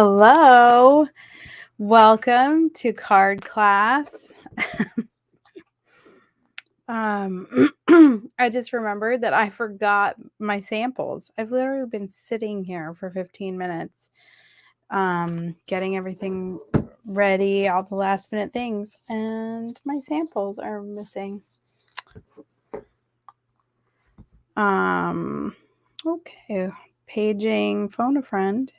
Hello, welcome to card class. I just remembered that I forgot my samples. I've literally been sitting here for 15 minutes, getting everything ready, all the last minute things, and my samples are missing. Okay, paging phone a friend.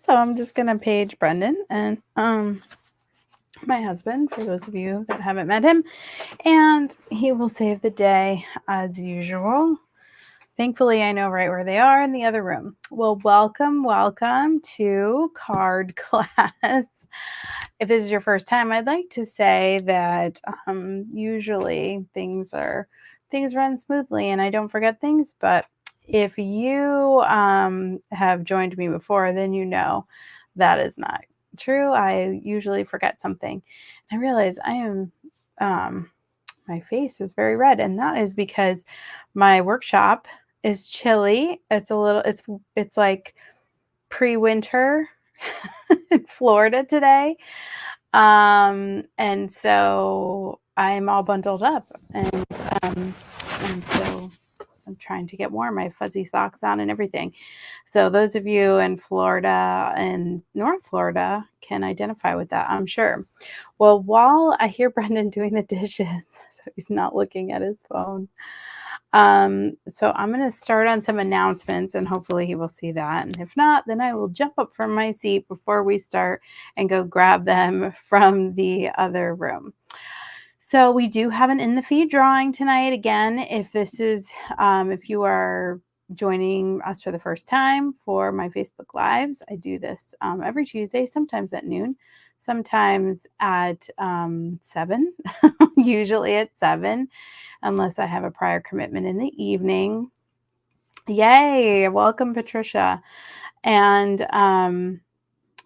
So I'm just gonna page Brendan and my husband, for those of you that haven't met him, and he will save the day as usual. Thankfully, I know right where they are in the other room. Well, welcome to card class. If this is your first time, I'd like to say that usually things run smoothly and I don't forget things, but if you have joined me before, then you know that is not true. I usually forget something. I realize I am my face is very red, and that is because my workshop is chilly. It's like pre-winter in Florida today. And so I'm all bundled up and so I'm trying to get warm. I have fuzzy socks on and everything. So those of you in Florida and North Florida can identify with that, I'm sure. Well, while I hear Brendan doing the dishes, so he's not looking at his phone. So I'm going to start on some announcements and hopefully he will see that. And if not, then I will jump up from my seat before we start and go grab them from the other room. So we do have an in the feed drawing tonight. Again, if you are joining us for the first time for my Facebook Lives, I do this every Tuesday, sometimes at noon, sometimes at 7, usually at 7, unless I have a prior commitment in the evening. Yay! Welcome, Patricia. And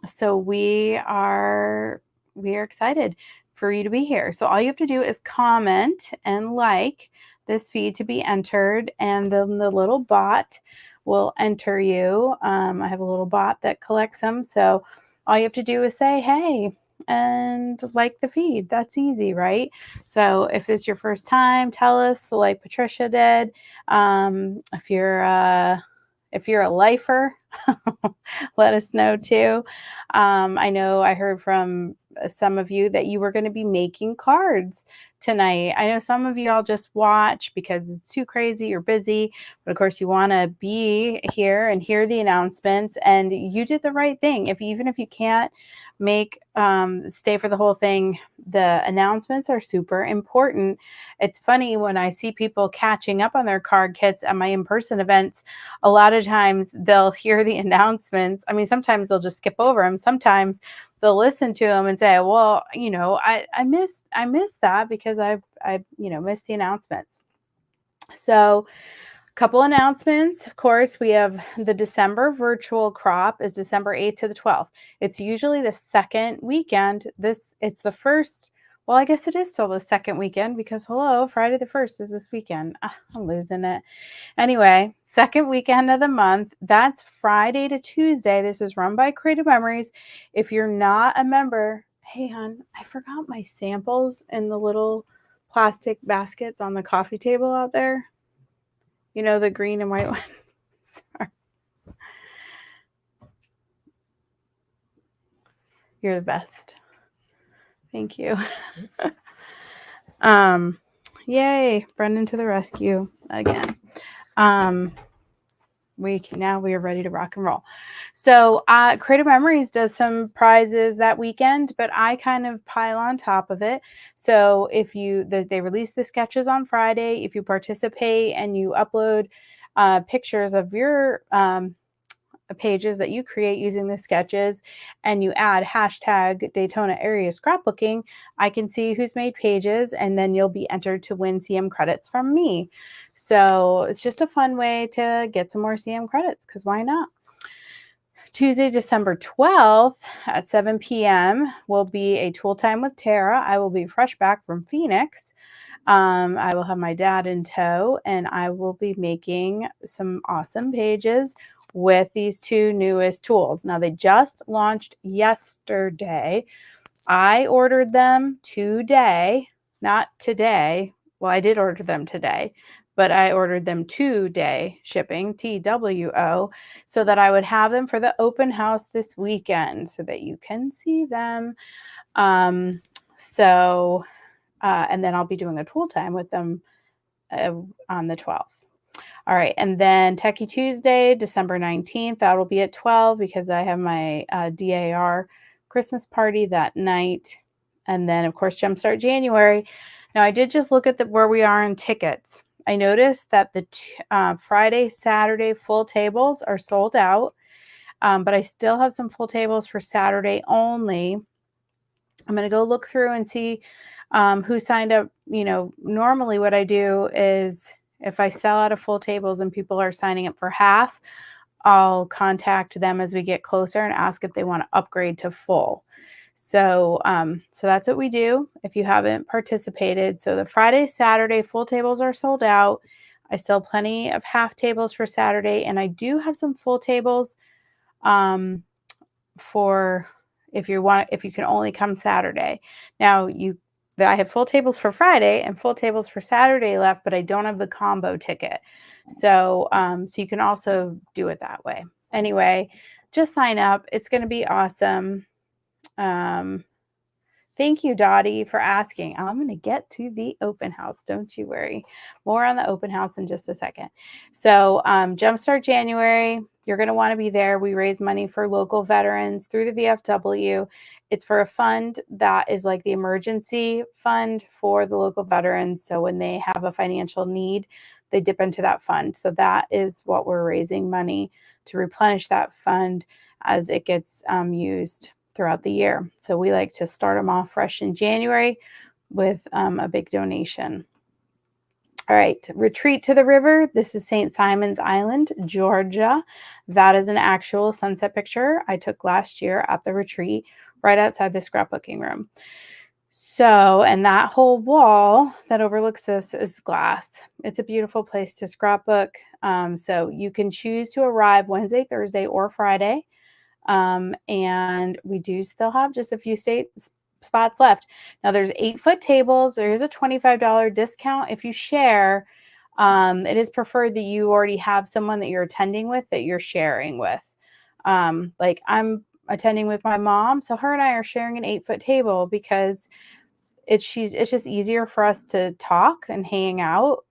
so we are excited for you to be here. So all you have to do is comment and like this feed to be entered, and then the little bot will enter you. I have a little bot that collects them. So all you have to do is say, hey, and like the feed. That's easy, right? So if it's your first time, tell us like Patricia did. If you're a lifer, let us know too. I know I heard from some of you that you were going to be making cards tonight. I know some of you all just watch because it's too crazy, you're busy, but of course you want to be here and hear the announcements, and you did the right thing. Even if you can't stay for the whole thing, the announcements are super important. It's funny when I see people catching up on their card kits at my in-person events, a lot of times they'll hear the announcements. I mean, sometimes they'll just skip over them. Sometimes they'll listen to them and say, well, I missed that because I missed the announcements. So a couple announcements. Of course, we have the December virtual crop is December 8th to the 12th. It's usually the second weekend. It's the first. Well, I guess it is still the second weekend because Friday the 1st is this weekend. I'm losing it. Anyway, second weekend of the month. That's Friday to Tuesday. This is run by Creative Memories. If you're not a member, hey, hon, I forgot my samples in the little plastic baskets on the coffee table out there. You know, the green and white ones. Sorry. You're the best. Thank you. Yay, Brendan to the rescue again. We are ready to rock and roll. So Creative Memories does some prizes that weekend, but I kind of pile on top of it. So if they release the sketches on Friday, if you participate and you upload pictures of your pages that you create using the sketches, and you add hashtag Daytona area scrapbooking, I can see who's made pages, and then you'll be entered to win CM credits from me. So it's just a fun way to get some more CM credits, because why not? Tuesday, December 12th at 7 p.m. will be a tool time with Tara. I will be fresh back from Phoenix. I will have my dad in tow, and I will be making some awesome pages with these two newest tools. Now, they just launched yesterday. I ordered them today, not today. Well, I did order them today, but I ordered them 2-day shipping, TWO, so that I would have them for the open house this weekend so that you can see them. Um, so, and then I'll be doing a tool time with them on the 12th. All right, and then Techie Tuesday, December 19th, that'll be at 12 because I have my DAR Christmas party that night. And then, of course, Jumpstart January. Now, I did just look at where we are in tickets. I noticed that the Friday, Saturday full tables are sold out, but I still have some full tables for Saturday only. I'm going to go look through and see who signed up. Normally what I do is if I sell out of full tables and people are signing up for half, I'll contact them as we get closer and ask if they want to upgrade to full. So that's what we do if you haven't participated. So the Friday, Saturday full tables are sold out. I still have plenty of half tables for Saturday, and I do have some full tables for if you can only come Saturday. Now I have full tables for Friday and full tables for Saturday left, but I don't have the combo ticket. So you can also do it that way. Anyway, just sign up. It's going to be awesome. Thank you, Dottie, for asking. I'm going to get to the open house. Don't you worry. More on the open house in just a second. So Jumpstart January, you're going to want to be there. We raise money for local veterans through the VFW. It's for a fund that is like the emergency fund for the local veterans. So when they have a financial need, they dip into that fund. So that is what we're raising money to replenish that fund as it gets used throughout the year. So we like to start them off fresh in January with a big donation. All right, Retreat to the River. This is St. Simon's Island, Georgia. That is an actual sunset picture I took last year at the retreat right outside the scrapbooking room. So, and that whole wall that overlooks this is glass. It's a beautiful place to scrapbook. So you can choose to arrive Wednesday, Thursday, or Friday. And we do still have just a few spots left. Now there's 8-foot tables. There is a $25 discount if you share. It is preferred that you already have someone that you're attending with that you're sharing with. Like I'm attending with my mom, so her and I are sharing an 8-foot table because it's just easier for us to talk and hang out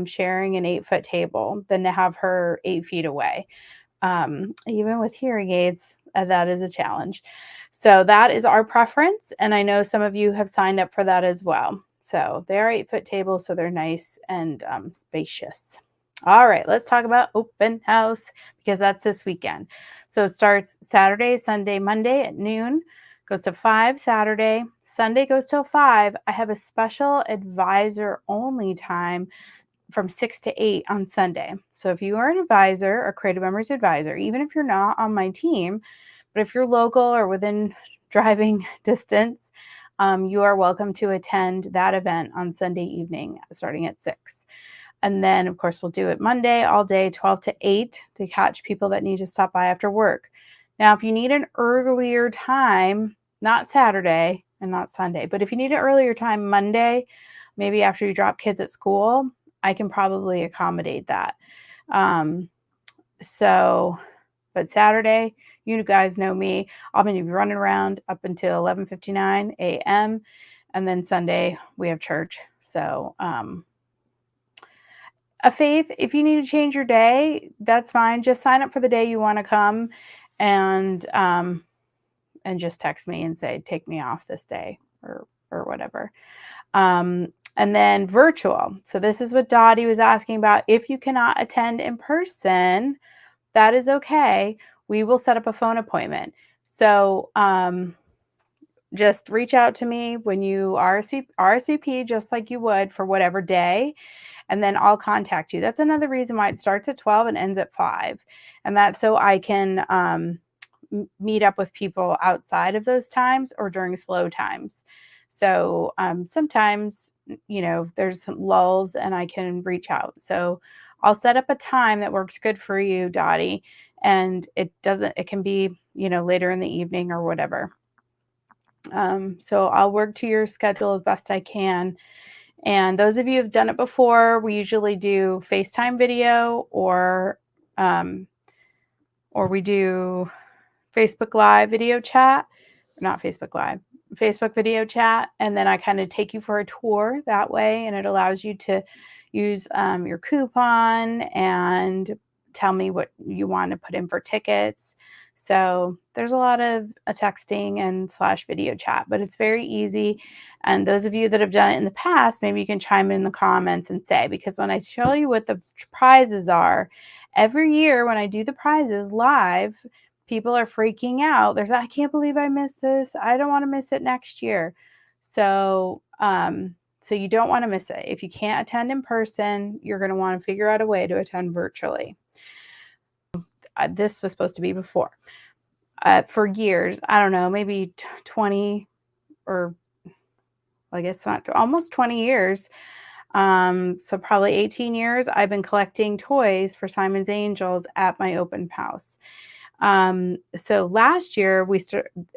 sharing an 8-foot table than to have her 8 feet away. Even with hearing aids, that is a challenge. So that is our preference. And I know some of you have signed up for that as well. So they're 8-foot tables, so they're nice and spacious. All right, let's talk about open house because that's this weekend. So it starts Saturday, Sunday, Monday at noon, goes to 5 Saturday, Sunday goes till 5. I have a special advisor only time from 6 to 8 on Sunday. So if you are an advisor or Creative Members advisor, even if you're not on my team, but if you're local or within driving distance, you are welcome to attend that event on Sunday evening starting at 6. And then, of course, we'll do it Monday all day, 12 to 8 to catch people that need to stop by after work. Now, if you need an earlier time, not Saturday and not Sunday, but if you need an earlier time Monday, maybe after you drop kids at school, I can probably accommodate that. But Saturday, you guys know me. I'm going to be running around up until 11:59 a.m. And then Sunday, we have church. So a faith, if you need to change your day, that's fine. Just sign up for the day you want to come and just text me and say, take me off this day or whatever. And then virtual. So this is what Dottie was asking about. If you cannot attend in person, that is okay. We will set up a phone appointment. So just reach out to me when you RSVP just like you would for whatever day, and then I'll contact you. That's another reason why it starts at 12 and ends at 5. And that's so I can meet up with people outside of those times or during slow times. So sometimes you know, there's some lulls and I can reach out. So I'll set up a time that works good for you, Dottie. And it can be, you know, later in the evening or whatever. So I'll work to your schedule as best I can. And those of you who've done it before, we usually do FaceTime video um, or we do Facebook Live video chat, not Facebook Live, Facebook video chat. And then I kind of take you for a tour that way. And it allows you to use your coupon and tell me what you want to put in for tickets. So there's a lot of texting and / video chat, but it's very easy. And those of you that have done it in the past, maybe you can chime in the comments and say, because when I show you what the prizes are, every year when I do the prizes live, people are freaking out. I can't believe I missed this. I don't want to miss it next year. So, so you don't want to miss it. If you can't attend in person, you're going to want to figure out a way to attend virtually. This was supposed to be before. For years, I don't know, maybe 20 or I guess not, almost 20 years. So probably 18 years, I've been collecting toys for Simon's Angels at my open house. So last year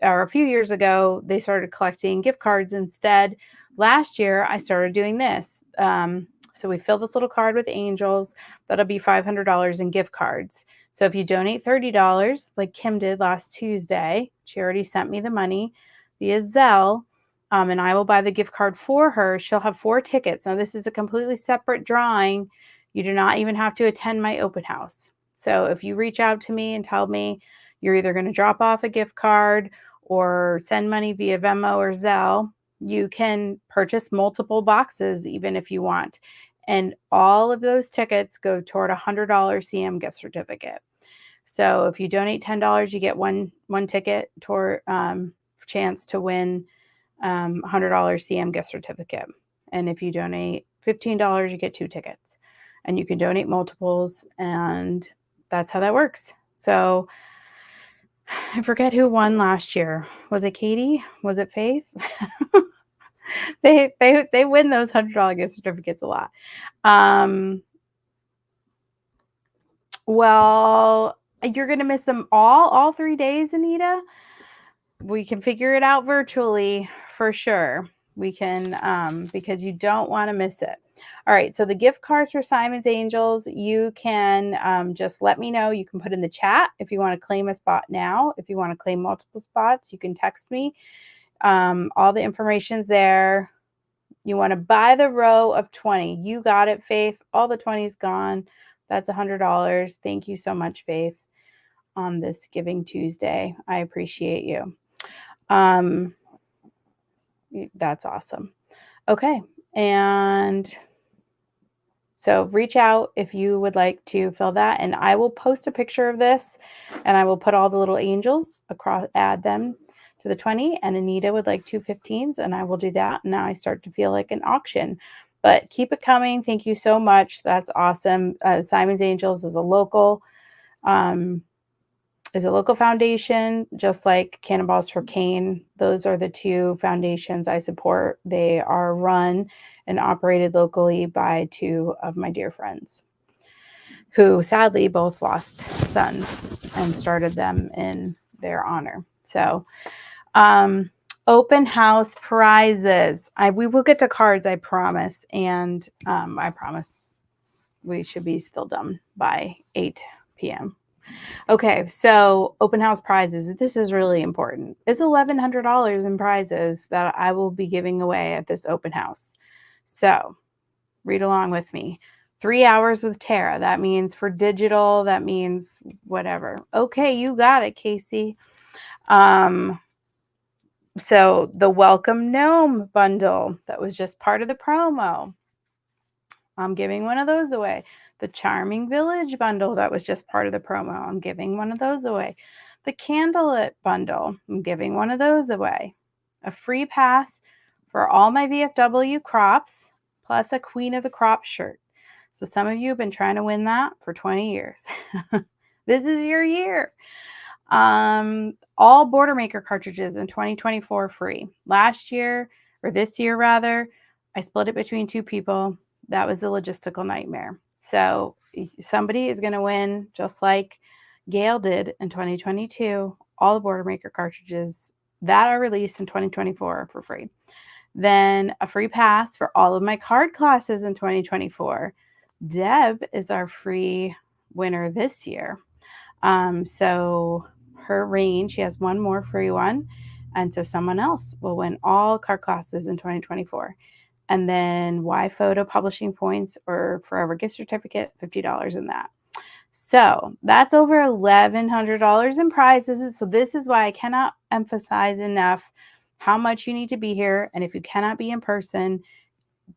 or a few years ago, they started collecting gift cards instead. Last year, I started doing this. So we fill this little card with angels. That'll be $500 in gift cards. So if you donate $30, like Kim did last Tuesday, she already sent me the money via Zelle, and I will buy the gift card for her. She'll have 4 tickets. Now, this is a completely separate drawing. You do not even have to attend my open house. So if you reach out to me and tell me you're either going to drop off a gift card or send money via Venmo or Zelle, you can purchase multiple boxes even if you want. And all of those tickets go toward a $100 CM gift certificate. So if you donate $10, you get one ticket toward chance to win $100 CM gift certificate. And if you donate $15, you get 2 tickets. And you can donate multiples, and that's how that works. So I forget who won last year. Was it Katie? Was it Faith? They win those $100 gift certificates a lot. Well, you're going to miss them all 3 days, Anita. We can figure it out virtually for sure. We can, because you don't want to miss it. All right. So the gift cards for Simon's Angels, you can just let me know. You can put in the chat if you want to claim a spot now. If you want to claim multiple spots, you can text me. All the information's there. You want to buy the row of 20. You got it, Faith. All the 20's gone. That's $100. Thank you so much, Faith, on this Giving Tuesday. I appreciate you. That's awesome. Okay. And so reach out if you would like to fill that. And I will post a picture of this and I will put all the little angels across, add them to the 20. And Anita would like 2 15s, and I will do that. Now I start to feel like an auction, but keep it coming. Thank you so much. That's awesome. Simon's Angels is a local foundation, just like Cannonballs for Cane. Those are the 2 foundations I support. They are run and operated locally by 2 of my dear friends who sadly both lost sons and started them in their honor. So, open house prizes. We will get to cards, I promise. And I promise we should be still done by 8 p.m. Okay, so open house prizes. This is really important. It's $1,100 in prizes that I will be giving away at this open house. So read along with me. 3 hours with Tara. That means for digital. That means whatever. Okay, you got it, Casey. So the Welcome Gnome bundle that was just part of the promo. I'm giving one of those away. The Charming Village bundle that was just part of the promo. I'm giving one of those away. The Candlelit bundle. I'm giving one of those away. A free pass for all my VFW crops, plus a Queen of the Crop shirt. So some of you have been trying to win that for 20 years. This is your year. All Border Maker cartridges in 2024 free. Last year, or this year rather, I split it between 2 people. That was a logistical nightmare. So somebody is going to win, just like Gail did in 2022, all the Boilermaker cartridges that are released in 2024 for free. Then a free pass for all of my card classes in 2024. Deb is our free winner this year. So her range, she has one more free one. And so someone else will win all card classes in 2024. And then Y Photo publishing points or Forever gift certificate, $50 in that. So that's over $1,100 in prizes. So this is why I cannot emphasize enough how much you need to be here. And if you cannot be in person,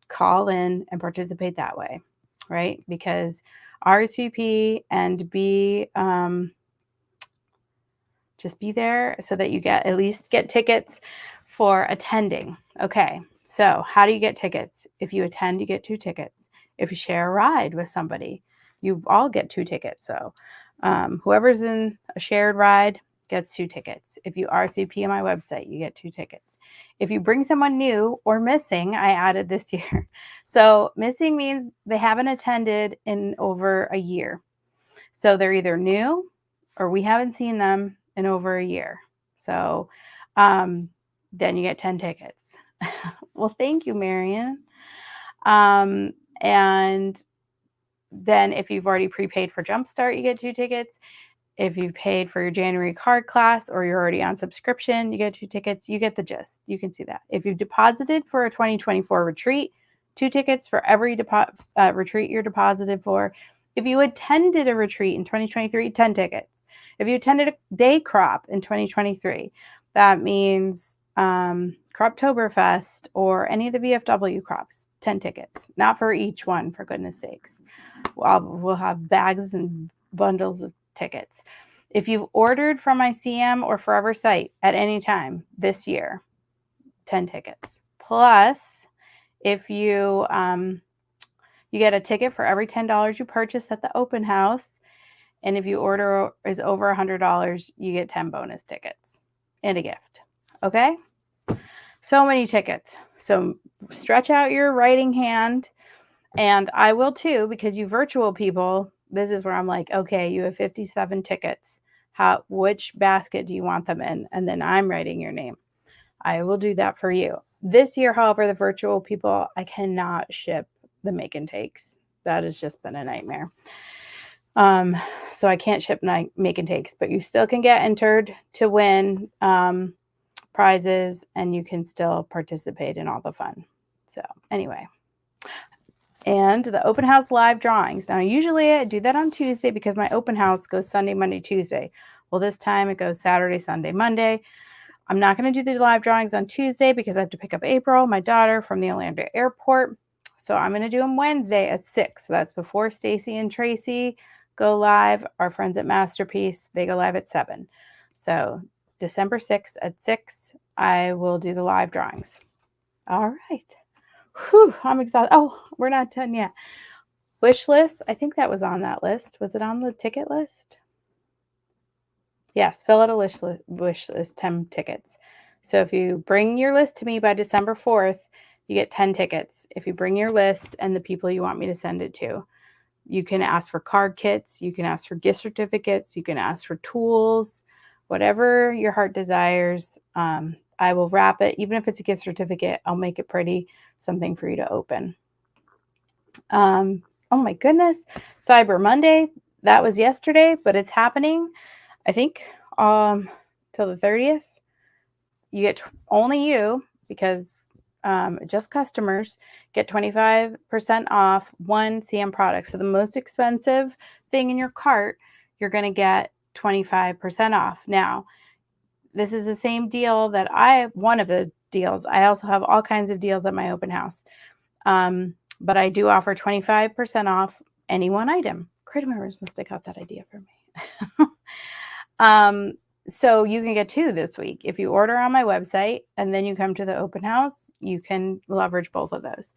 call in and participate that way, right? Because RSVP and just be there so that you at least get tickets for attending. Okay, so how do you get tickets? If you attend, you get 2 tickets. If you share a ride with somebody, you all get 2 tickets. So whoever's in a shared ride gets 2 tickets. If you RSVP on my website, you get 2 tickets. If you bring someone new or missing, I added this year. So missing means they haven't attended in over a year. So they're either new or we haven't seen them in over a year. So then you get 10 tickets. Well, thank you, Marion. And then if you've already prepaid for Jumpstart, you get 2 tickets. If you've paid for your January card class or you're already on subscription, you get 2 tickets. You get the gist. You can see that. If you've deposited for a 2024 retreat, 2 tickets for every retreat you're deposited for. If you attended a retreat in 2023, 10 tickets. If you attended a day crop in 2023, that means Croptoberfest or any of the VFW crops, 10 tickets. Not for each one, for goodness sakes. We'll have bags and bundles of tickets. If you've ordered from my CM or Forever site at any time this year, 10 tickets. Plus, if you you get a ticket for every $10 you purchase at the open house, and if you order is over $100, you get 10 bonus tickets and a gift. Okay? So many tickets. So stretch out your writing hand, and I will too, because you virtual people, this is where I'm like, okay, you have 57 tickets. Which basket do you want them in? And then I'm writing your name. I will do that for you. This year, however, the virtual people, I cannot ship the make and takes. That has just been a nightmare. So I can't ship make and takes, but you still can get entered to win prizes, and you can still participate in all the fun. So anyway. And the open house live drawings. Now, usually I do that on Tuesday because my open house goes Sunday, Monday, Tuesday. Well, this time it goes Saturday, Sunday, Monday. I'm not going to do the live drawings on Tuesday because I have to pick up April, my daughter, from the Orlando airport. So I'm going to do them Wednesday at 6. So that's before Stacy and Tracy go live. Our friends at Masterpiece, they go live at 7. So December 6th at 6, I will do the live drawings. All right. Whew, I'm exhausted. Oh, we're not done yet. Wish list. I think that was on that list. Was it on the ticket list? Yes, fill out a wish list, 10 tickets. So if you bring your list to me by December 4th, you get 10 tickets. If you bring your list and the people you want me to send it to, you can ask for card kits. You can ask for gift certificates. You can ask for tools, whatever your heart desires. I will wrap it. Even if it's a gift certificate, I'll make it pretty, something for you to open. Oh my goodness. Cyber Monday. That was yesterday, but it's happening. I think till the 30th. You get only you, because just customers get 25% off one CM product. So the most expensive thing in your cart, you're going to get 25% off. Now, this is the same deal that one of the deals. I also have all kinds of deals at my open house. But I do offer 25% off any one item. Creative members must have got that idea for me. So you can get 2 this week. If you order on my website and then you come to the open house, you can leverage both of those.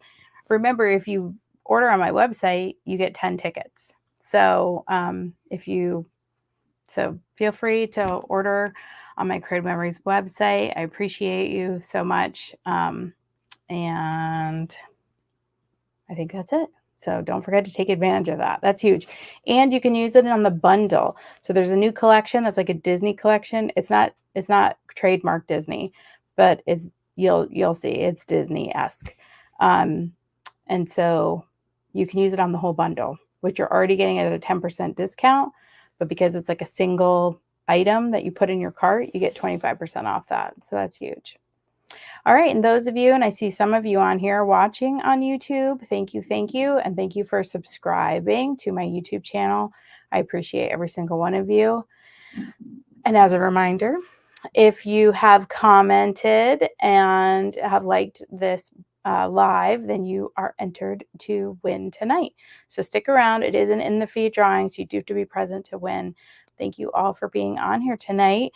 Remember, if you order on my website, you get 10 tickets. So feel free to order on my Creative Memories website. I appreciate you so much. And I think that's it. So don't forget to take advantage of that. That's huge. And you can use it on the bundle. So there's a new collection that's like a Disney collection. It's not trademark Disney, but you'll see it's Disney-esque. And so you can use it on the whole bundle, which you're already getting at a 10% discount, but because it's like a single item that you put in your cart, you get 25% off that. So that's huge. All right, and those of you, and I see some of you on here watching on YouTube, thank you, and thank you for subscribing to my YouTube channel. I appreciate every single one of you. And as a reminder, if you have commented and have liked this live, then you are entered to win tonight. So stick around. It isn't in the feed drawing, so you do have to be present to win. Thank you all for being on here tonight.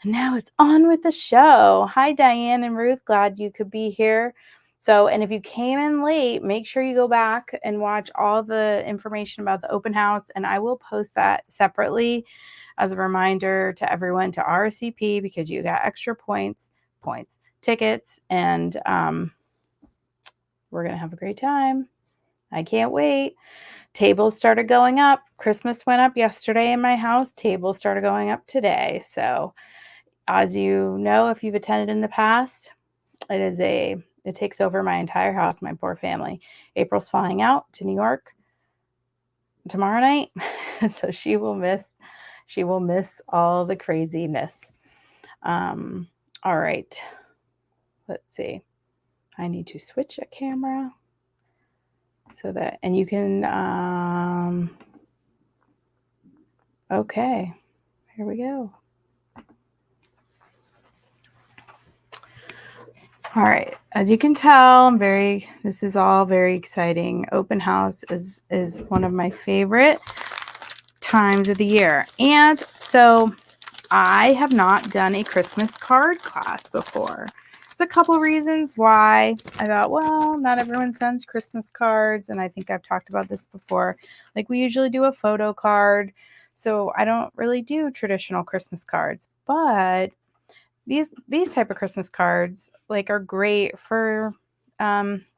And now it's on with the show. Hi, Diane and Ruth. Glad you could be here. So, and if you came in late, make sure you go back and watch all the information about the open house. And I will post that separately as a reminder to everyone to RSVP, because you got extra tickets, and we're going to have a great time. I can't wait. Tables started going up. Christmas went up yesterday in my house. Tables started going up today. So as you know, if you've attended in the past, it takes over my entire house, my poor family. April's flying out to New York tomorrow night. So she will miss all the craziness. All right. Let's see. I need to switch a camera so that, and you can, okay, here we go. All right, as you can tell, this is all very exciting. Open house is one of my favorite times of the year. And so I have not done a Christmas card class before. There's a couple reasons why. I thought, well, not everyone sends Christmas cards, and I think I've talked about this before. Like, we usually do a photo card, so I don't really do traditional Christmas cards. But these type of Christmas cards are great for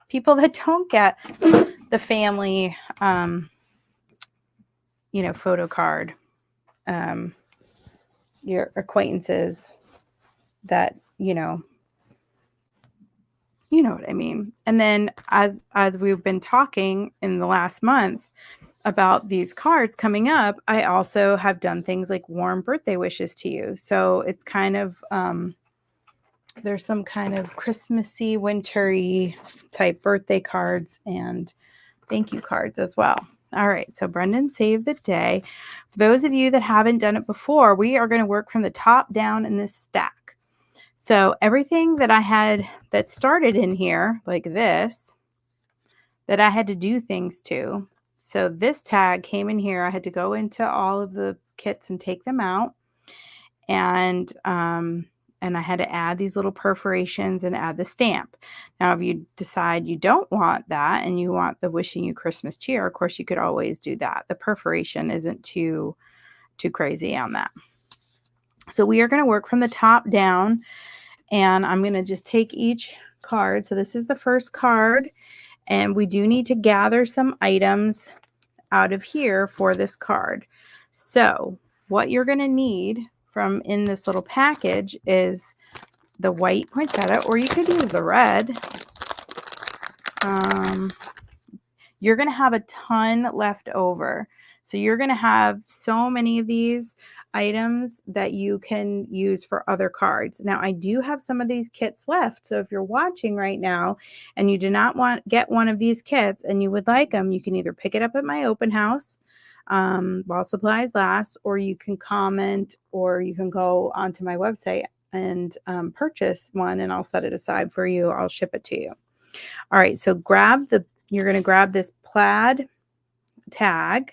people that don't get the family photo card, your acquaintances that you know what I mean. And then as we've been talking in the last month about these cards coming up, I also have done things like warm birthday wishes to you. So it's kind of, there's some kind of Christmassy, wintry type birthday cards and thank you cards as well. All right, so Brendan saved the day. For those of you that haven't done it before, we are going to work from the top down in this stack. So everything that I had that started in here, like this, that I had to do things to. So this tag came in here. I had to go into all of the kits and take them out. And I had to add these little perforations and add the stamp. Now, if you decide you don't want that and you want the wishing you Christmas cheer, of course, you could always do that. The perforation isn't too crazy on that. So we are going to work from the top down, and I'm going to just take each card. So this is the first card, and we do need to gather some items out of here for this card. So what you're going to need from in this little package is the white poinsettia, or you could use the red. You're going to have a ton left over. So you're going to have so many of these items that you can use for other cards. Now, I do have some of these kits left. So if you're watching right now and you do not get one of these kits and you would like them, you can either pick it up at my open house while supplies last, or you can comment, or you can go onto my website and purchase one, and I'll set it aside for you. I'll ship it to you. All right, so you're going to grab this plaid tag,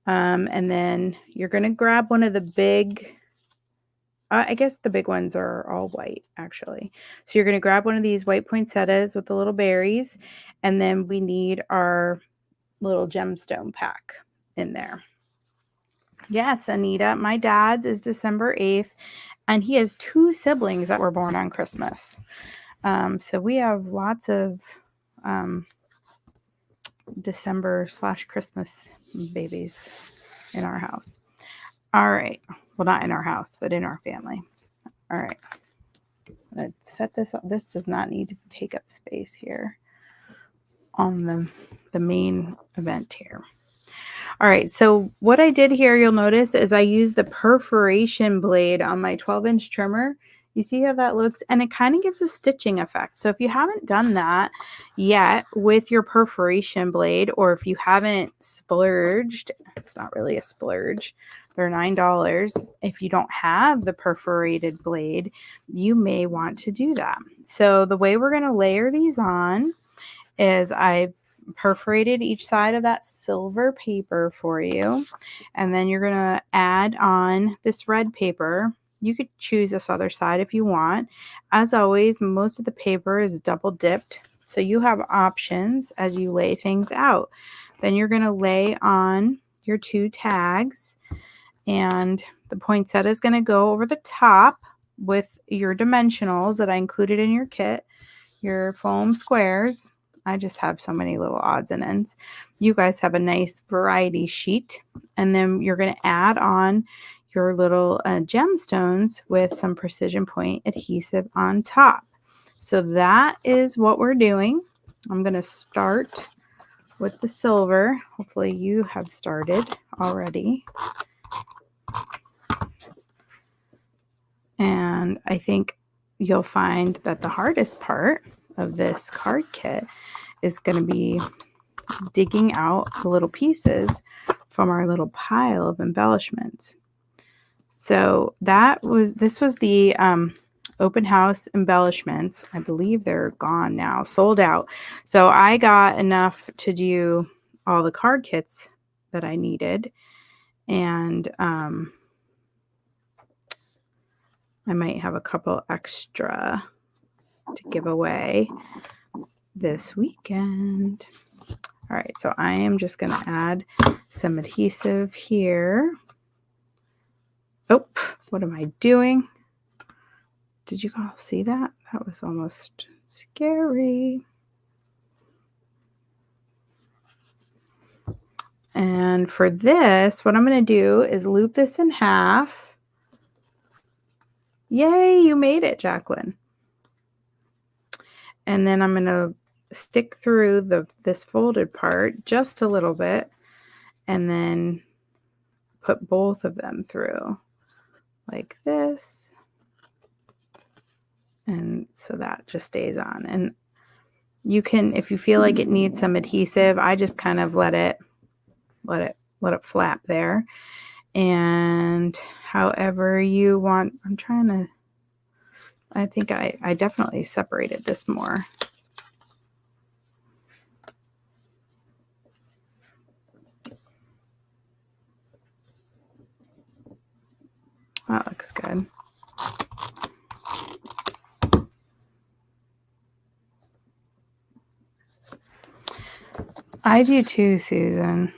and then you're going to grab one of the big, I guess the big ones are all white, actually. So you're going to grab one of these white poinsettias with the little berries, and then we need our little gemstone pack in there. Yes, Anita, my dad's is December 8th, and he has 2 siblings that were born on Christmas. So we have lots of December/Christmas babies in our house. All right. Well, not in our house, but in our family. All right. Let's set this up. This does not need to take up space here on the main event here. All right, so what I did here, you'll notice, is I used the perforation blade on my 12-inch trimmer. You see how that looks? And it kind of gives a stitching effect. So if you haven't done that yet with your perforation blade, or if you haven't splurged, it's not really a splurge, they're $9. If you don't have the perforated blade, you may want to do that. So the way we're going to layer these on is I've perforated each side of that silver paper for you, and then you're going to add on this red paper. You could choose this other side if you want. As always, most of the paper is double dipped, so you have options as you lay things out. Then you're going to lay on your 2 tags, and the poinsettia is going to go over the top with your dimensionals that I included in your kit, your foam squares. I just have so many little odds and ends. You guys have a nice variety sheet. And then you're going to add on your little gemstones with some precision point adhesive on top. So that is what we're doing. I'm going to start with the silver. Hopefully you have started already. And I think you'll find that the hardest part of this card kit is going to be digging out the little pieces from our little pile of embellishments. So this was the open house embellishments. I believe they're gone now, sold out. So I got enough to do all the card kits that I needed, and I might have a couple extra to give away this weekend. All right, so I am just going to add some adhesive here. Oh, what am I doing? Did you all see that? That was almost scary. And for this, what I'm going to do is loop this in half. Yay, you made it, Jacqueline. And then I'm going to stick through this folded part just a little bit, and then put both of them through like this, and so that just stays on. And you can, if you feel like it needs some adhesive, I just kind of let it flap there. And however you want, I think I definitely separated this more. That looks good. I do too, Susan.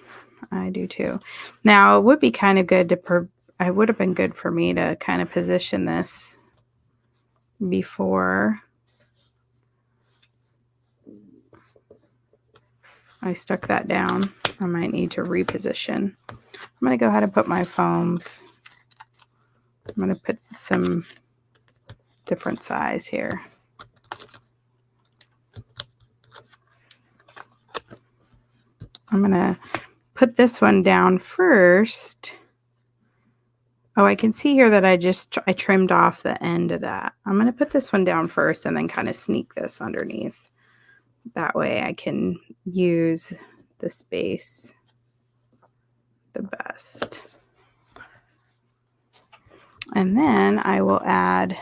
I do too. Now, it would be kind of good it would have been good for me to kind of position this before I stuck that down. I might need to reposition. I'm going to go ahead and put my foams. I'm going to put some different size here. I'm going to put this one down first. Oh, I can see here that I trimmed off the end of that. I'm going to put this one down first and then kind of sneak this underneath. That way I can use the space the best. And then I will add,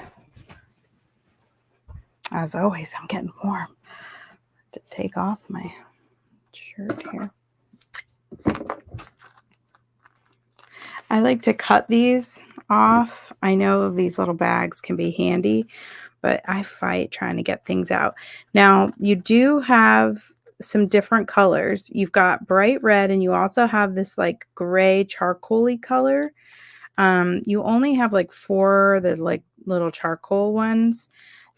as always, I'm getting warm, to take off my shirt here. I like to cut these off. I know these little bags can be handy, but I fight trying to get things out. Now, you do have some different colors. You've got bright red, and you also have this like gray charcoal-y color. You only have like 4 the like little charcoal ones.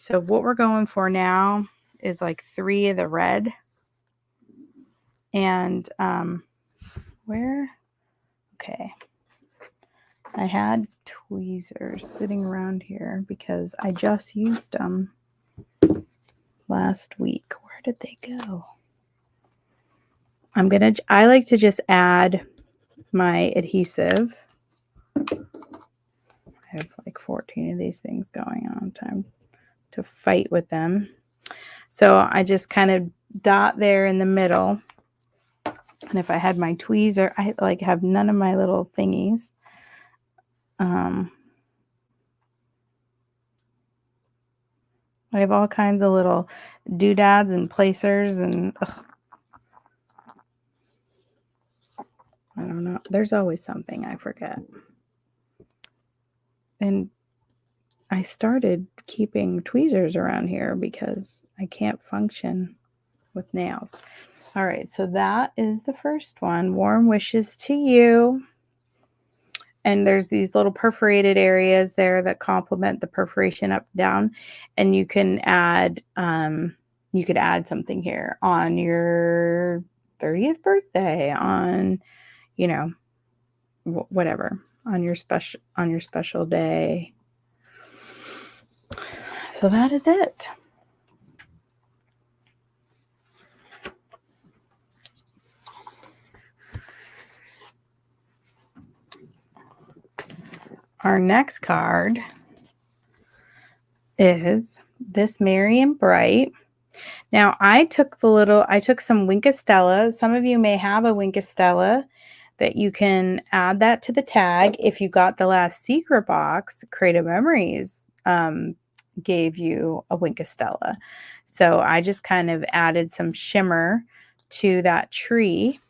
So what we're going for now is like 3 of the red. And where? Okay. I had tweezers sitting around here because I just used them last week. Where did they go? I like to just add my adhesive. I have like 14 of these things going on. Time to fight with them. So I just kind of dot there in the middle. And if I had my tweezer, I like have none of my little thingies. I have all kinds of little doodads and placers and I don't know. There's always something I forget. And I started keeping tweezers around here because I can't function with nails. All right, so that is the first one. Warm wishes to you. And there's these little perforated areas there that complement the perforation up and down. And you can add, you could add something here on your 30th birthday, on, you know, whatever, on your special day. So that is it. Our next card is this Merry and Bright. Now I took some Winkostella. Some of you may have a Winkostella that you can add that to the tag. If you got the last secret box, Creative Memories gave you a Winkostella. So I just kind of added some shimmer to that tree.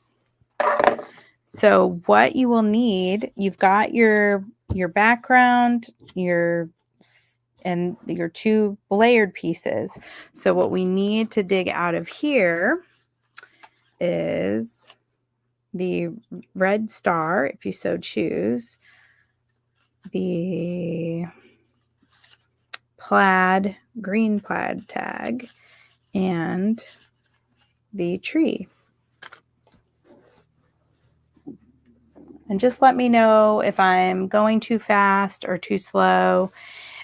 So what you will need, you've got your background, and your 2 layered pieces. So what we need to dig out of here is the red star, if you so choose, the green plaid tag, and the tree. And just let me know if I'm going too fast or too slow.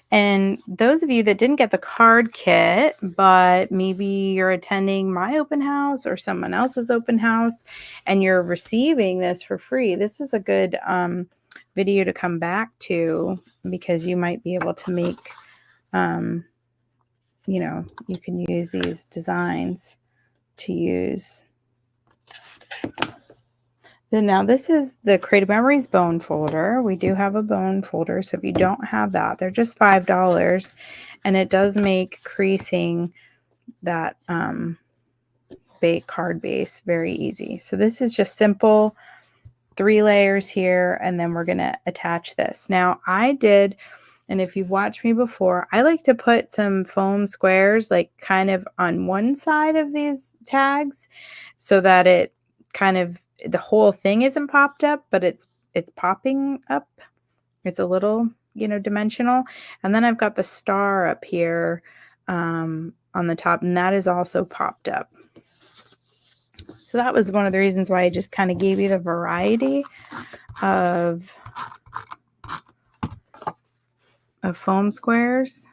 And those of you that didn't get the card kit, but maybe you're attending my open house or someone else's open house and you're receiving this for free, this is a good video to come back to, because you might be able to make, you know, you can use these designs to use. Then now this is the Creative Memories bone folder. We do have a bone folder, so if you don't have that, they're just $5, and it does make creasing that card base very easy. So this is just simple 3 layers here, and then we're going to attach this. Now I did, and if you've watched me before, I like to put some foam squares like kind of on one side of these tags so that it kind of, the whole thing isn't popped up, but it's popping up. It's a little, you know, dimensional. And then I've got the star up here on the top, and that is also popped up. So that was one of the reasons why I just kind of gave you the variety of foam squares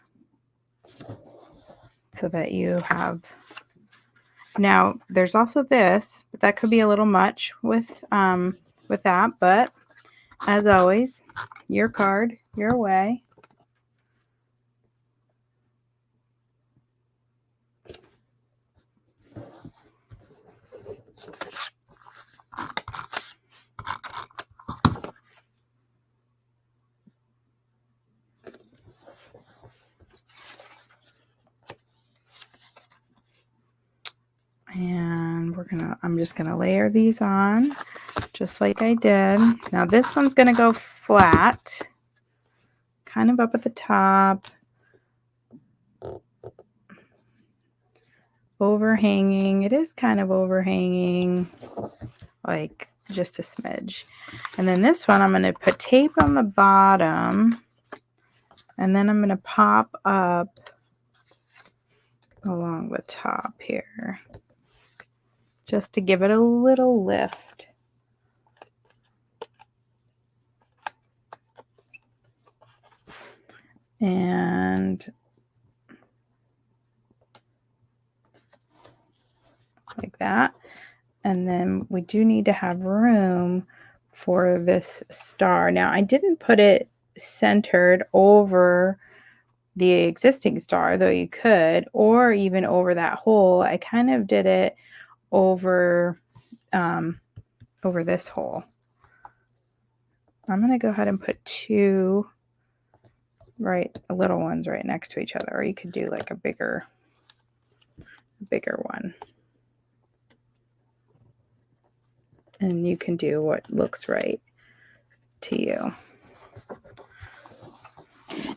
so that you have. Now there's also this, but that could be a little much with that, but as always, your card, your way. And I'm just gonna layer these on just like I did. Now this one's gonna go flat, kind of up at the top, overhanging. It is kind of overhanging, like just a smidge. And then this one, I'm gonna put tape on the bottom, and then I'm gonna pop up along the top here, just to give it a little lift. And like that. And then we do need to have room for this star. Now, I didn't put it centered over the existing star, though you could, or even over that hole. I kind of did it over this hole. I'm going to go ahead and put two little ones right next to each other, or you could do like a bigger one. And you can do what looks right to you.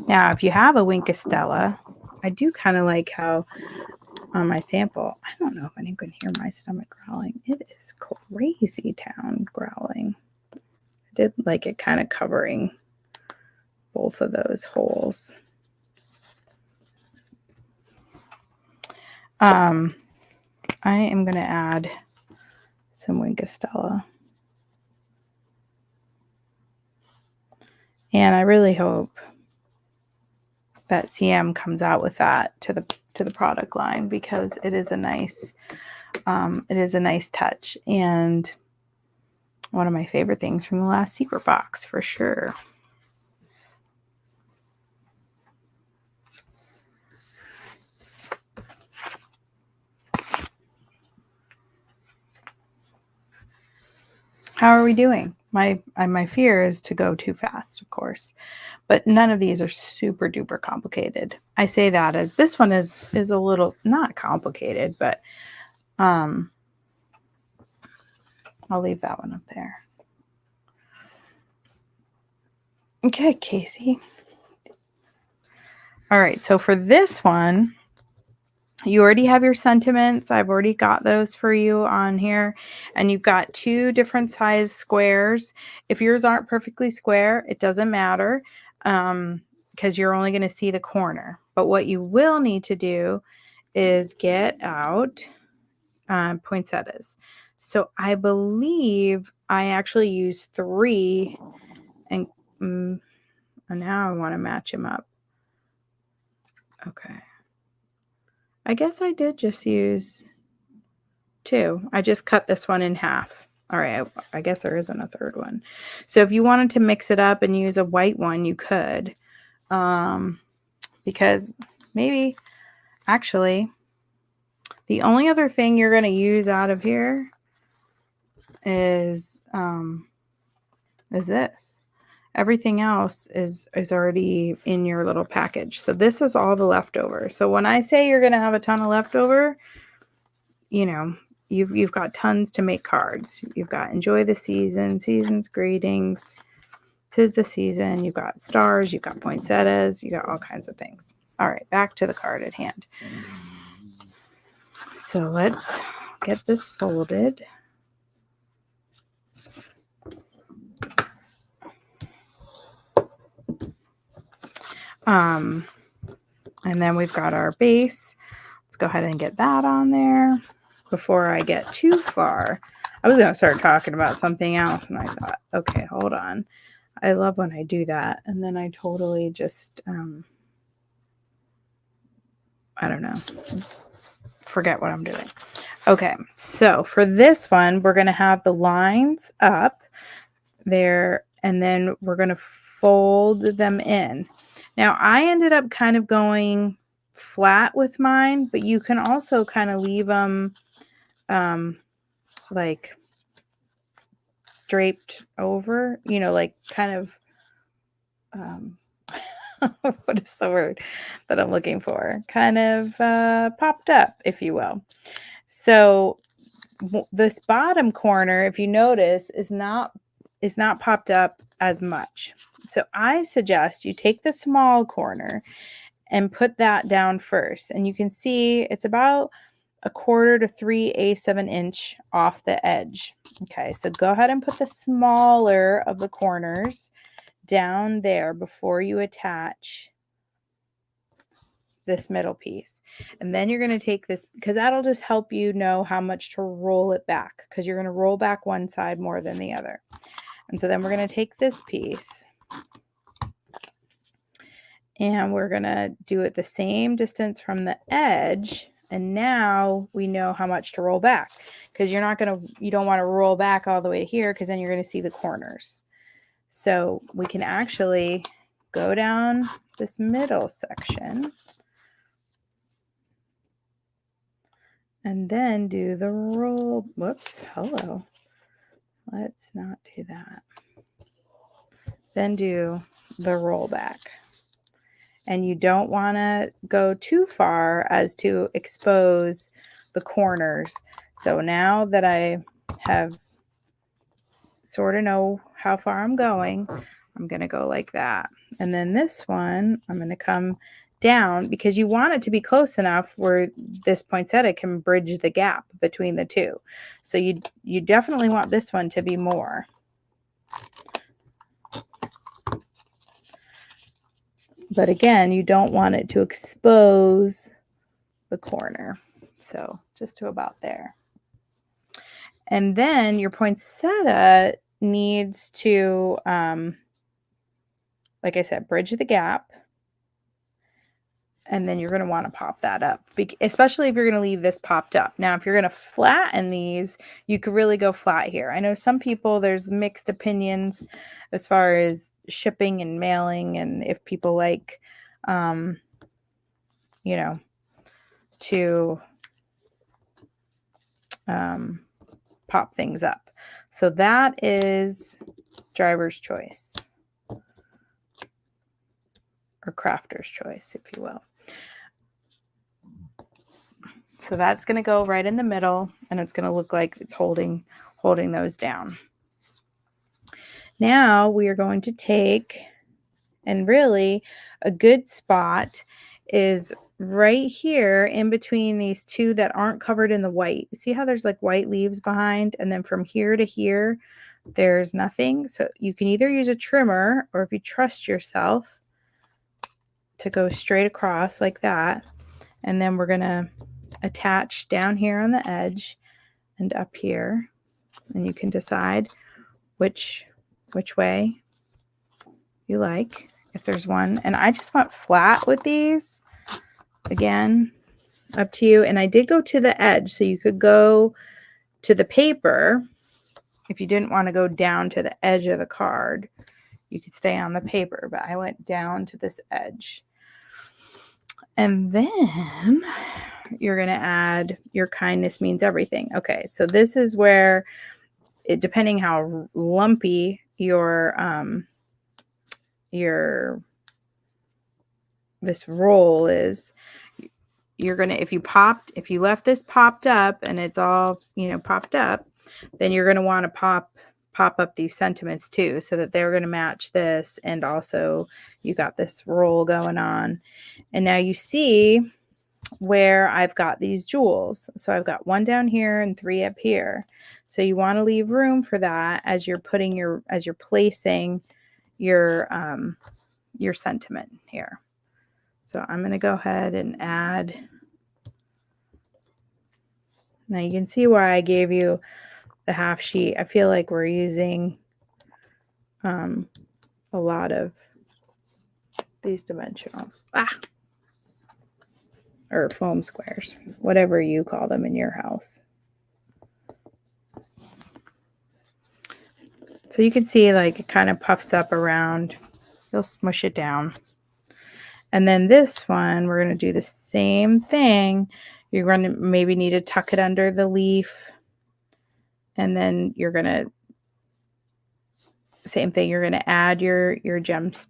Now, if you have a Winkostella, I do kind of like how on my sample, I don't know if anyone can hear my stomach growling. It is crazy town growling. I did like it kind of covering both of those holes. I am going to add some Winkostella. And I really hope that CM comes out with that to the product line, because it is a nice touch, and one of my favorite things from the last secret box for sure. How are we doing? My fear is to go too fast, of course, but none of these are super duper complicated. I say that as this one is a little not complicated, but I'll leave that one up there. Okay, Casey. All right, so for this one, you already have your sentiments. I've already got those for you on here. And you've got two different size squares. If yours aren't perfectly square, it doesn't matter, because you're only going to see the corner. But what you will need to do is get out poinsettias. So I believe I actually used 3, and now I want to match them up. Okay. I guess I did just use 2. I just cut this one in half. All right, I guess there isn't a third one. So if you wanted to mix it up and use a white one, you could. Because maybe, actually, the only other thing you're going to use out of here is this. Everything else is already in your little package. So this is all the leftover. So when I say you're going to have a ton of leftover, you know, you've got tons to make cards. You've got enjoy the season, season's greetings, 'tis the season. You've got stars, you've got poinsettias, you got all kinds of things. All right, back to the card at hand. So let's get this folded. And then we've got our base. Let's go ahead and get that on there before I get too far. I was going to start talking about something else, and I thought, okay, hold on. I love when I do that, and then I totally just, I don't know, forget what I'm doing. Okay, so for this one, we're going to have the lines up there, and then we're going to fold them in. Now, I ended up kind of going flat with mine, but you can also kind of leave them like draped over, you know, like kind of, what is the word that I'm looking for? Kind of popped up, if you will. So this bottom corner, if you notice, is not popped up as much. So I suggest you take the small corner and put that down first. And you can see it's about 1/4 to 3/8 of an inch off the edge. Okay, so go ahead and put the smaller of the corners down there before you attach this middle piece. And then you're going to take this, because that'll just help you know how much to roll it back, because you're going to roll back one side more than the other. And so then we're going to take this piece and we're going to do it the same distance from the edge. And now we know how much to roll back, because you don't want to roll back all the way to here, because then you're going to see the corners. So we can actually go down this middle section and then do the roll. Whoops, hello. Let's not do that. Then do the roll back. And you don't want to go too far as to expose the corners. So now that I have sort of know how far I'm going, I'm going to go like that. And then this one, I'm going to come down, because you want it to be close enough where this poinsettia can bridge the gap between the two. So you definitely want this one to be more. But again, you don't want it to expose the corner. So just to about there. And then your poinsettia needs to, like I said, bridge the gap. And then you're going to want to pop that up, especially if you're going to leave this popped up. Now, if you're going to flatten these, you could really go flat here. I know some people, there's mixed opinions as far as shipping and mailing, and if people like, you know, to pop things up. So that is driver's choice, or crafter's choice, if you will. So that's going to go right in the middle, and it's going to look like it's holding those down. Now we are going to take, and really a good spot is right here in between these two that aren't covered in the white. See how there's like white leaves behind, and then from here to here there's nothing. So you can either use a trimmer, or if you trust yourself, to go straight across like that. And then we're going to attach down here on the edge and up here, and you can decide which way you like, if there's one. And I just want flat with these. Again, up to you. And I did go to the edge, so you could go to the paper if you didn't want to go down to the edge of the card. You could stay on the paper, but I went down to this edge. And then you're going to add your kindness means everything. Okay, so this is where, depending how lumpy this roll is, you're going to, if you left this popped up and it's all, popped up, then you're going to want to pop up these sentiments too, so that they're going to match this. And also you got this roll going on. And now you see where I've got these jewels. So I've got one down here and 3 up here. So you want to leave room for that as you're placing your sentiment here. So I'm going to go ahead and add. Now you can see why I gave you the half sheet. I feel like we're using a lot of these dimensionals. Or foam squares, whatever you call them in your house. So you can see like it kind of puffs up around. You'll smush it down. And then this one, we're going to do the same thing. You're going to maybe need to tuck it under the leaf. And then you're going to, same thing, you're going to add your gems.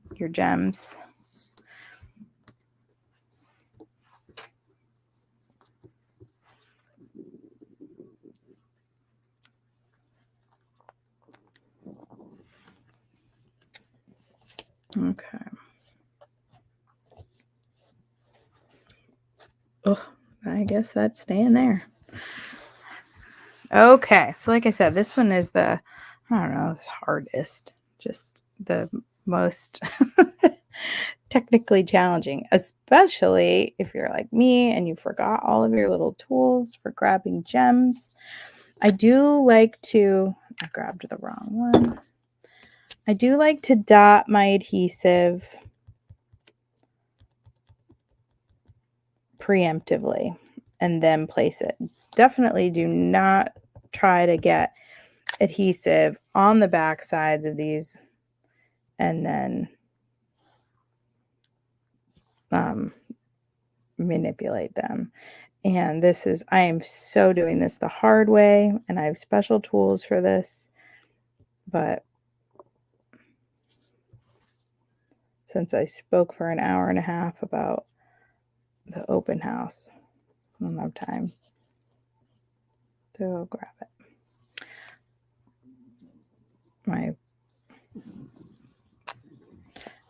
Okay. Oh, I guess that's staying there. Okay, so like I said, this one is the, hardest, just the most technically challenging, especially if you're like me and you forgot all of your little tools for grabbing gems. I do like to, I grabbed the wrong one. I do like to dot my adhesive preemptively and then place it. Definitely do not try to get adhesive on the back sides of these and then manipulate them. And this is, I am so doing this the hard way, and I have special tools for this, but since I spoke for an hour and a half about the open house, I don't have time to grab it.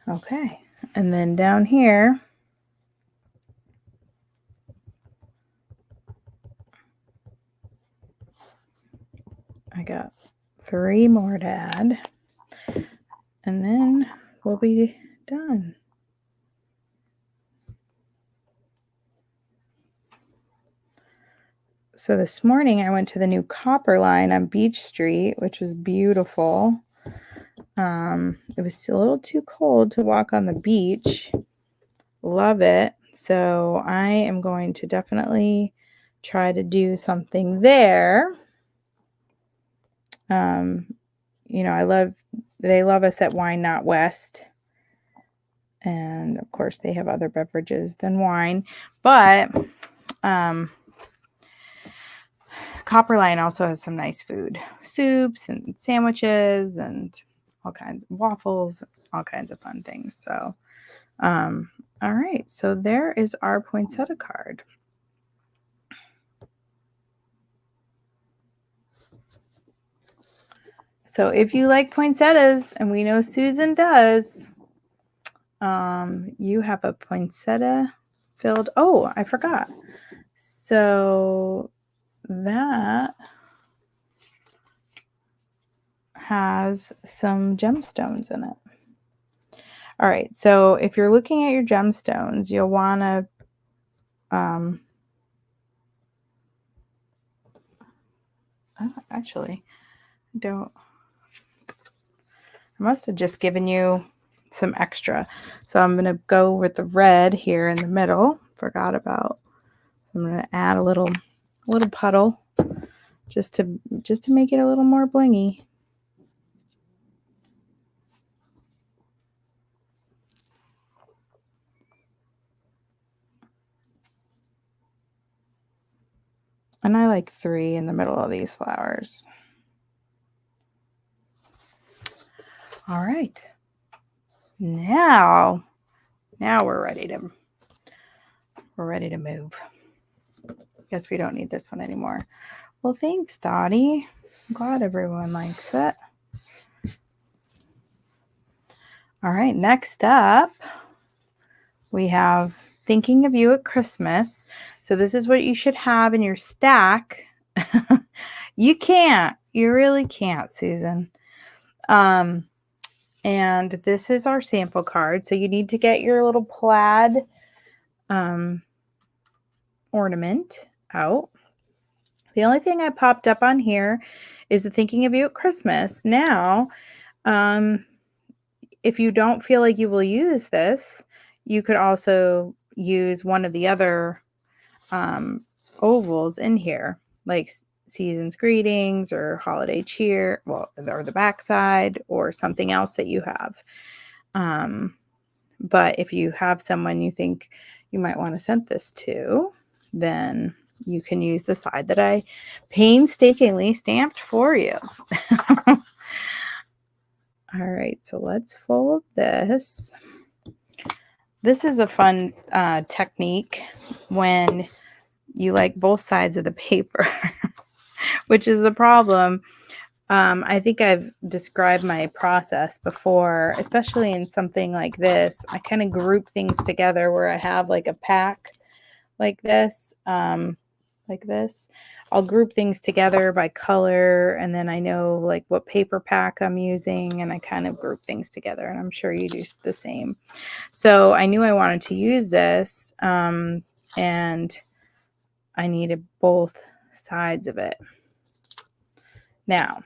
Okay, and then down here, I got 3 more to add, and then we'll be done. So this morning I went to the new Copper line on Beach Street, which was beautiful. It was a little too cold to walk on the beach. Love it. So I am going to definitely try to do something there. You know, they love us at Wine Not West. And of course they have other beverages than wine, but Copperline also has some nice food, soups and sandwiches and all kinds of waffles, all kinds of fun things. So, all right. So there is our poinsettia card. So if you like poinsettias, and we know Susan does, you have a poinsettia filled. Oh, I forgot. So that has some gemstones in it. All right, so if you're looking at your gemstones, you'll want to actually don't, I must have just given you some extra. So I'm going to go with the red here in the middle. Forgot about. I'm going to add a little puddle just to make it a little more blingy. And I like 3 in the middle of these flowers. All right. Now we're ready to move. Guess we don't need this one anymore. Well, thanks, Dottie. I'm glad everyone likes it. All right, next up, we have Thinking of You at Christmas. So this is what you should have in your stack. You really can't, Susan. And this is our sample card. So you need to get your little plaid ornament out. The only thing I popped up on here is the Thinking of You at Christmas. Now, if you don't feel like you will use this, you could also use one of the other ovals in here, like Season's Greetings or Holiday Cheer, or the backside, or something else that you have. But if you have someone you think you might want to send this to, then you can use the side that I painstakingly stamped for you. All right, so let's fold this. This is a fun technique when you like both sides of the paper, which is the problem. I think I've described my process before, especially in something like this. I kind of group things together where I have like a pack like this. I'll group things together by color, and then I know like what paper pack I'm using, and I kind of group things together, and I'm sure you do the same. So I knew I wanted to use this, and I needed both sides of it. Now,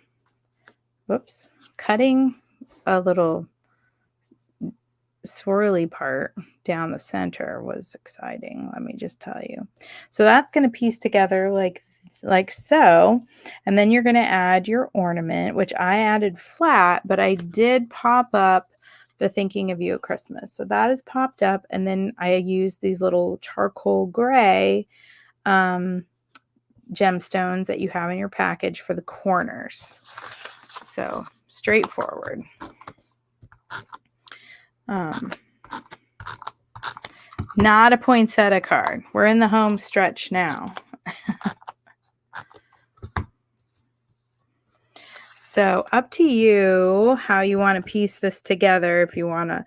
whoops, cutting a little swirly part down the center was exciting, let me just tell you. So that's going to piece together like so, and then you're going to add your ornament, which I added flat, but I did pop up the Thinking of You at Christmas. So that is popped up, and then I used these little charcoal gray gemstones that you have in your package for the corners. So straightforward. Not a poinsettia card. We're in the home stretch now. So up to you how you want to piece this together. If you want to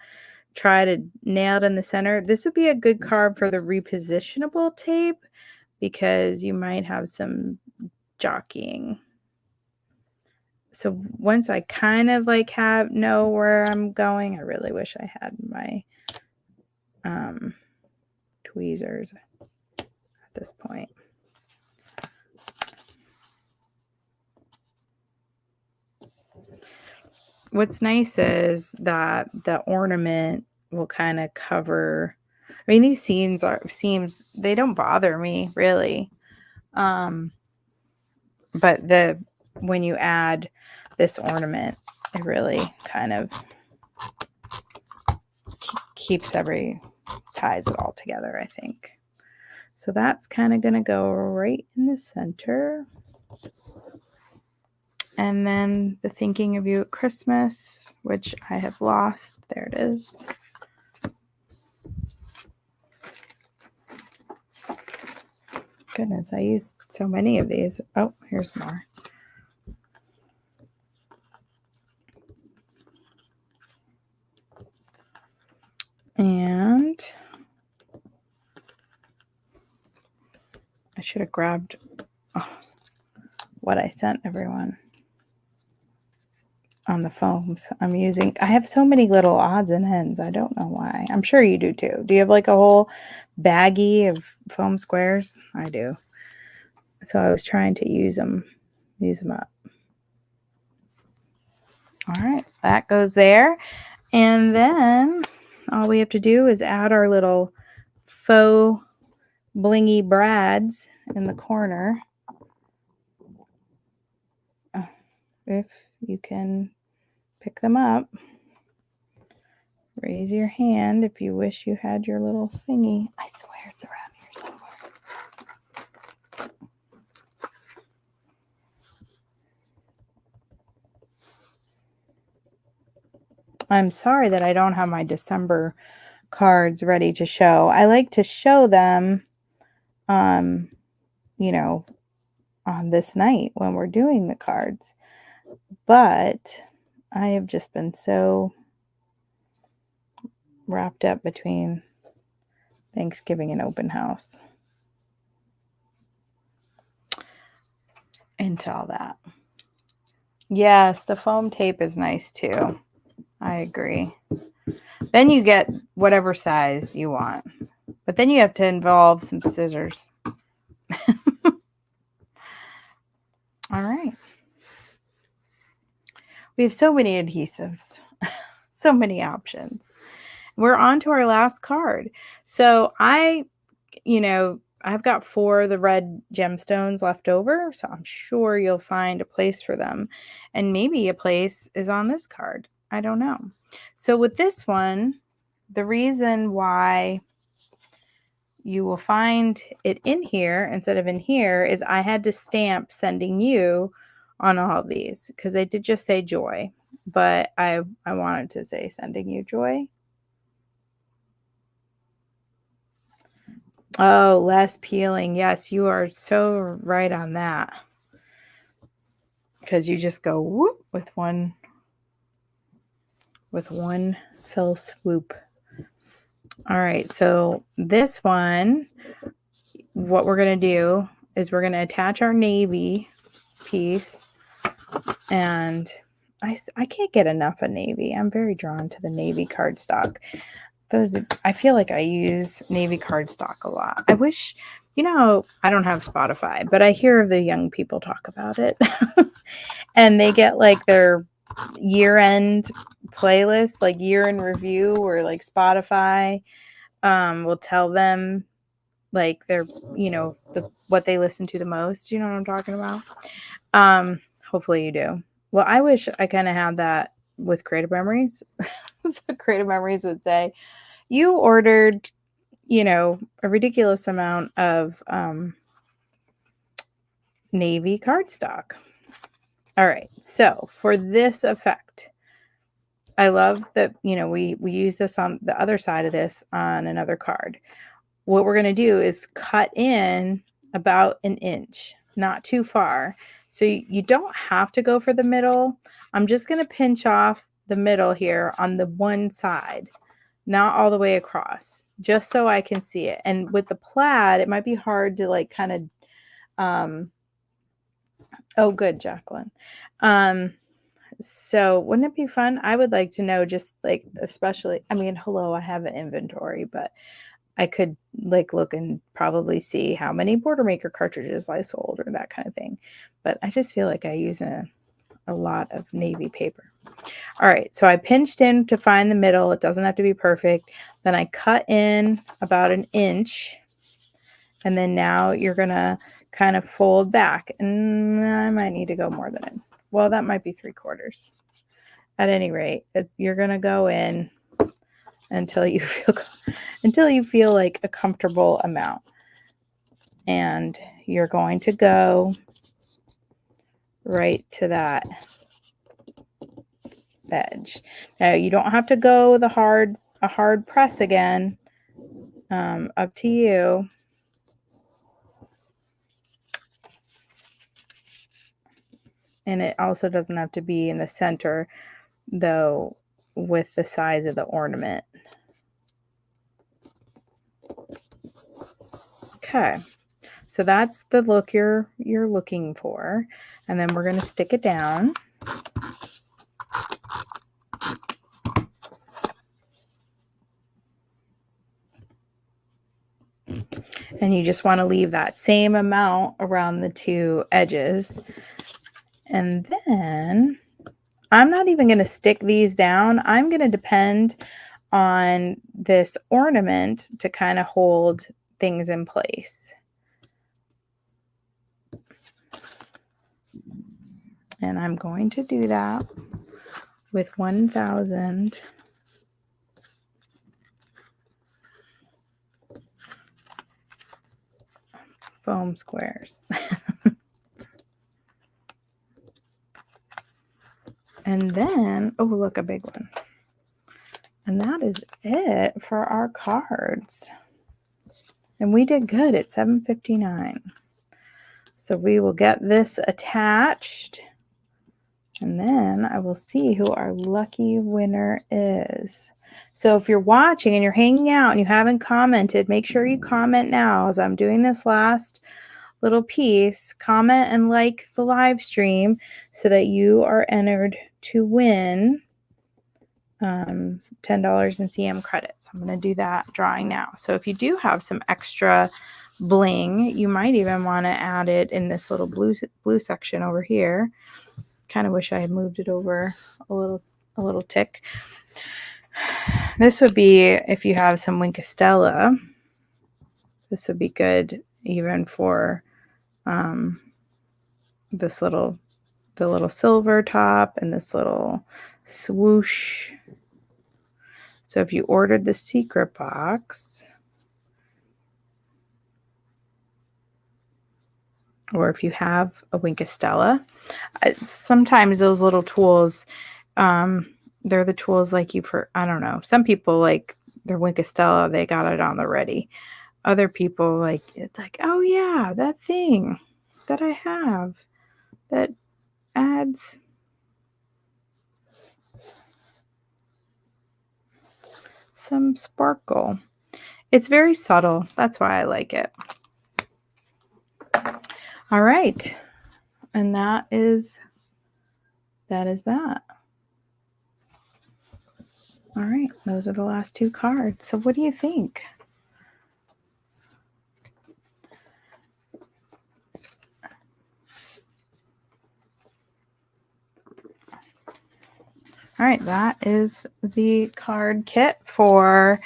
try to nail it in the center, this would be a good card for the repositionable tape because you might have some jockeying. So once I kind of like know where I'm going, I really wish I had my tweezers at this point. What's nice is that the ornament will kind of cover. I mean, these seams they don't bother me really. But when you add this ornament, it really kind of ties it all together, I think. So that's kind of going to go right in the center. And then the Thinking of You at Christmas, which I have lost. There it is. Goodness, I used so many of these. Oh, here's more. And I should have grabbed what I sent everyone on the foams I'm using. I have so many little odds and ends. I don't know why. I'm sure you do too. Do you have like a whole baggie of foam squares? I do. So I was trying to use them up. All right, that goes there. And then all we have to do is add our little faux blingy brads in the corner. If you can pick them up, raise your hand if you wish you had your little thingy. I swear it's around here somewhere. I'm sorry that I don't have my December cards ready to show. I like to show them, you know, on this night when we're doing the cards. But I have just been so wrapped up between Thanksgiving and open house into all that. Yes, the foam tape is nice too. I agree. Then you get whatever size you want. But then you have to involve some scissors. All right. We have so many adhesives, so many options. We're on to our last card. So I've got 4 of the red gemstones left over, so I'm sure you'll find a place for them. And maybe a place is on this card. I don't know. So with this one, the reason why you will find it in here instead of in here is I had to stamp sending you on all of these because they did just say joy, but I wanted to say sending you joy. Oh, less peeling. Yes, you are so right on that. Because you just go whoop with one fell swoop. All right, so this one, what we're going to do is we're going to attach our navy piece. And I can't get enough of navy. I'm very drawn to the navy cardstock. I feel like I use navy cardstock a lot. I wish, I don't have Spotify, but I hear the young people talk about it. And they get like their year-end playlist, like year in review, or like Spotify will tell them like their, what they listen to the most. You know what I'm talking about? Hopefully you do. Well, I wish I kind of had that with Creative Memories. So Creative Memories would say, you ordered, a ridiculous amount of navy cardstock. All right. So for this effect, I love that, we use this on the other side of this on another card. What we're going to do is cut in about 1 inch, not too far. So you don't have to go for the middle. I'm just going to pinch off the middle here on the one side, not all the way across, just so I can see it. And with the plaid, it might be hard to like kind of, oh, good, Jacqueline. So wouldn't it be fun? I would like to know, just like, especially, I mean, hello, I have an inventory, but I could like look and probably see how many Bordermaker cartridges I sold or that kind of thing. But I just feel like I use a lot of navy paper. All right, so I pinched in to find the middle. It doesn't have to be perfect. Then I cut in about 1 inch. And then now you're going to kind of fold back. And I might need to go more than it. Well, that might be 3/4. At any rate, you're going to go in until you feel like a comfortable amount. And you're going to go right to that edge. Now you don't have to go a hard press again. Up to you. And it also doesn't have to be in the center, though, with the size of the ornament. Okay, so that's the look you're looking for. And then we're going to stick it down. And you just want to leave that same amount around the two edges. And then I'm not even going to stick these down. I'm going to depend on this ornament to kind of hold things in place. And I'm going to do that with 1,000 foam squares. And then, oh, look, a big one. And that is it for our cards. And we did good at 7:59. So we will get this attached. And then I will see who our lucky winner is. So if you're watching and you're hanging out and you haven't commented, make sure you comment now as I'm doing this last little piece. Comment and like the live stream so that you are entered to win $10 in CM credits. I'm going to do that drawing now. So if you do have some extra bling, you might even want to add it in this little blue section over here. Kind of wish I had moved it over a little tick. This would be, if you have some Winkostella, this would be good even for the little silver top and this little swoosh. So if you ordered the secret box, or if you have a Winkostella, sometimes those little tools, they're the tools like I don't know. Some people like their Winkostella, they got it on the ready. Other people it's like, oh yeah, that thing that I have that adds some sparkle. It's very subtle. That's why I like it. All right. And that is that. All right. Those are the last two cards. So what do you think? All right. That is the card kit for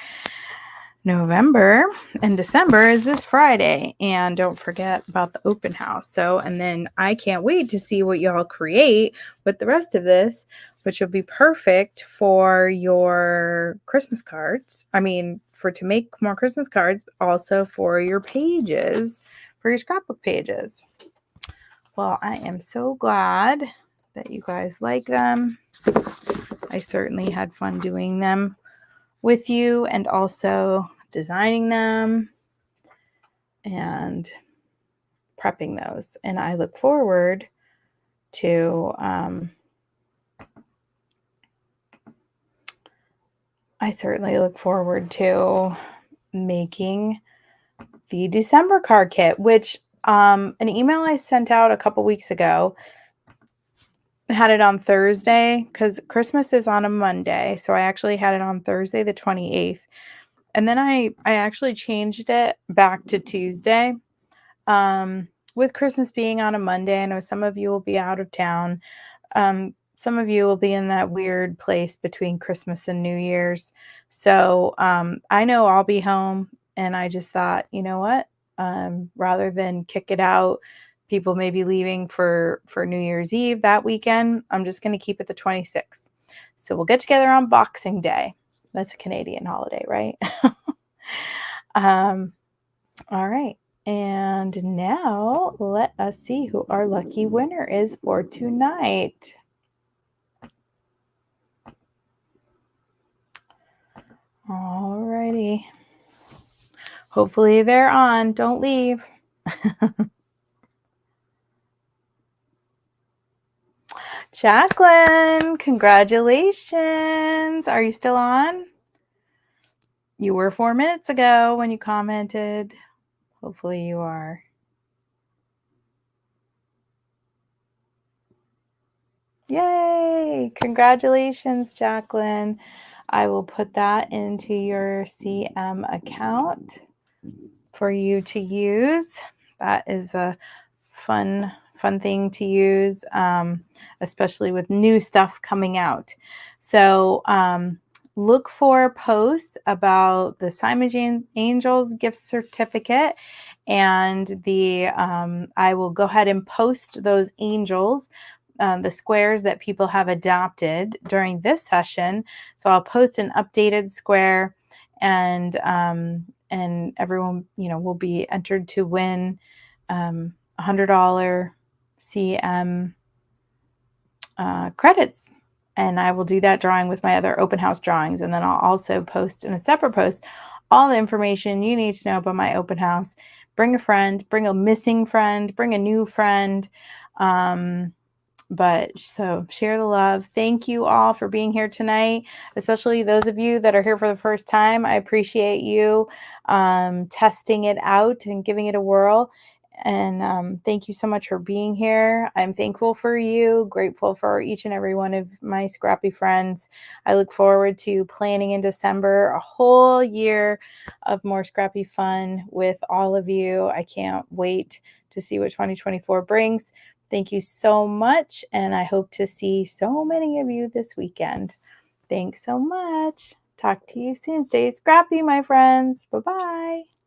November, and December is this Friday. And don't forget about the open house. And then I can't wait to see what y'all create with the rest of this, which will be perfect for your Christmas cards. To make more Christmas cards, also for your pages, for your scrapbook pages. Well, I am so glad that you guys like them. I certainly had fun doing them with you and also designing them and prepping those. And I look forward to making the December card kit, which an email I sent out a couple weeks ago had it on Thursday because Christmas is on a Monday. So I actually had it on Thursday, the 28th. And then I actually changed it back to Tuesday. With Christmas being on a Monday, I know some of you will be out of town. Some of you will be in that weird place between Christmas and New Year's. So I know I'll be home, and I just thought, you know what? Rather than kick it out, people may be leaving for New Year's Eve that weekend. I'm just going to keep it the 26th. So we'll get together on Boxing Day. That's a Canadian holiday, right? All right. And now let us see who our lucky winner is for tonight. All righty. Hopefully they're on. Don't leave. Jacqueline, congratulations. Are you still on? You were 4 minutes ago when you commented. Hopefully you are. Yay! Congratulations, Jacqueline. I will put that into your CM account for you to use. That is a fun thing to use, especially with new stuff coming out. So look for posts about the Simon Angels gift certificate, and I will go ahead and post those angels, the squares that people have adopted during this session. So I'll post an updated square, and everyone will be entered to win $100 CM credits. And I will do that drawing with my other open house drawings. And then I'll also post in a separate post all the information you need to know about my open house. Bring a friend, bring a missing friend, bring a new friend. So share the love. Thank you all for being here tonight, especially those of you that are here for the first time. I appreciate you testing it out and giving it a whirl. And thank you so much for being here. I'm thankful for you, grateful for each and every one of my scrappy friends. I look forward to planning in December a whole year of more scrappy fun with all of you. I can't wait to see what 2024 brings. Thank you so much, and I hope to see so many of you this weekend. Thanks so much. Talk to you soon. Stay scrappy, my friends. Bye-bye.